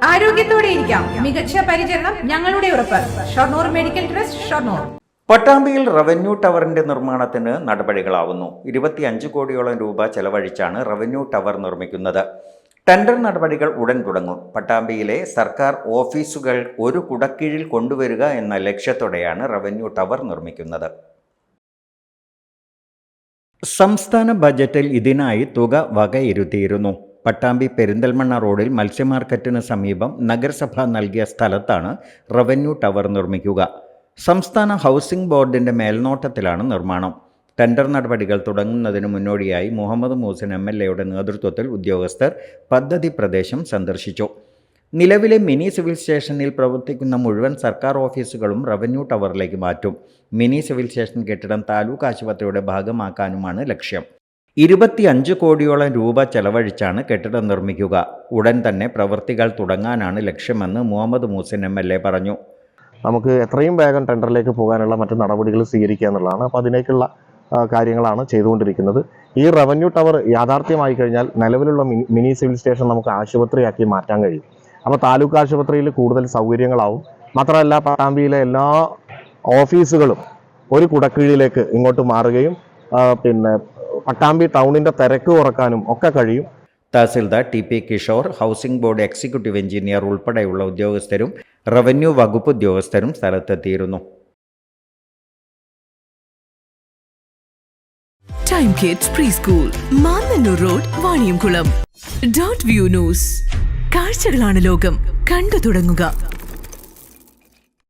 ആരോഗ്യത്തോടെ ഇരിക്കാം. മികച്ച പരിചരണം ഞങ്ങളുടെ ഉറപ്പ്. Shoranur medical trust, Shoranur. പട്ടാമ്പിയിൽ റവന്യൂ ടവറിന്റെ നിർമ്മാണത്തിന് നടപടികളാവുന്നു. 25 കോടിയോളം രൂപ ചെലവഴിച്ചാണ് റവന്യൂ ടവർ നിർമ്മിക്കുന്നത്. ടെൻഡർ നടപടികൾ ഉടൻ തുടങ്ങും. പട്ടാമ്പിയിലെ സർക്കാർ ഓഫീസുകൾ ഒരു കുടക്കീഴിൽ കൊണ്ടുവരിക എന്ന ലക്ഷ്യത്തോടെയാണ് റവന്യൂ ടവർ നിർമ്മിക്കുന്നത്. സംസ്ഥാന ബജറ്റിൽ ഇതിനായി തുക വകയിരുത്തിയിരുന്നു. പട്ടാമ്പി പെരിന്തൽമണ്ണ റോഡിൽ മത്സ്യമാർക്കറ്റിന് സമീപം നഗരസഭ നൽകിയ സ്ഥലത്താണ് റവന്യൂ ടവർ നിർമ്മിക്കുക. സംസ്ഥാന ഹൗസിംഗ് ബോർഡിൻ്റെ മേൽനോട്ടത്തിലാണ് നിർമ്മാണം. ടെൻഡർ നടപടികൾ തുടങ്ങുന്നതിന് മുന്നോടിയായി മുഹമ്മദ് മൂസിൻ MLAയുടെ നേതൃത്വത്തിൽ ഉദ്യോഗസ്ഥർ പദ്ധതി പ്രദേശം സന്ദർശിച്ചു. നിലവിലെ മിനി സിവിൽ സ്റ്റേഷനിൽ പ്രവർത്തിക്കുന്ന മുഴുവൻ സർക്കാർ ഓഫീസുകളും റവന്യൂ ടവറിലേക്ക് മാറ്റും. മിനി സിവിൽ സ്റ്റേഷൻ കെട്ടിടം താലൂക്ക് ആശുപത്രിയുടെ ഭാഗമാക്കാനുമാണ് ലക്ഷ്യം. 25 കോടിയോളം രൂപ ചെലവഴിച്ചാണ് കെട്ടിടം നിർമ്മിക്കുക. ഉടൻ തന്നെ പ്രവൃത്തികൾ തുടങ്ങാനാണ് ലക്ഷ്യമെന്ന് മുഹമ്മദ് മൂസിൻ MLA പറഞ്ഞു. നമുക്ക് എത്രയും വേഗം ടെൻഡറിലേക്ക് പോകാനുള്ള മറ്റു നടപടികൾ സ്വീകരിക്കുക എന്നുള്ളതാണ്. അപ്പോൾ അതിലേക്കുള്ള കാര്യങ്ങളാണ് ചെയ്തുകൊണ്ടിരിക്കുന്നത്. ഈ റവന്യൂ ടവർ യാഥാർത്ഥ്യമായി കഴിഞ്ഞാൽ നിലവിലുള്ള മിനി സിവിൽ സ്റ്റേഷൻ നമുക്ക് ആശുപത്രിയാക്കി മാറ്റാൻ കഴിയും. അപ്പോൾ താലൂക്ക് ആശുപത്രിയിൽ കൂടുതൽ സൗകര്യങ്ങളാവും. മാത്രമല്ല പട്ടാമ്പിയിലെ എല്ലാ ഓഫീസുകളും ഒരു കുടക്കീഴിലേക്ക് ഇങ്ങോട്ട് മാറുകയും പട്ടാമ്പി ടൗണിൻ്റെ തിരക്ക് കുറക്കാനും ഒക്കെ കഴിയും. Tahsildar TP Kishore, housing board executive engineer ഉൾപ്പെടെയുള്ള ഉദ്യോഗസ്ഥരും റവന്യൂ വകുപ്പ് ഉദ്യോഗസ്ഥരും സ്ഥലത്തെത്തിയിരുന്നു. Time kids preschool, Mannanur road, Vaniyamkulam. .View news. കാഴ്ചകളാണ് ലോകം. കണ്ടു തുടങ്ങുക.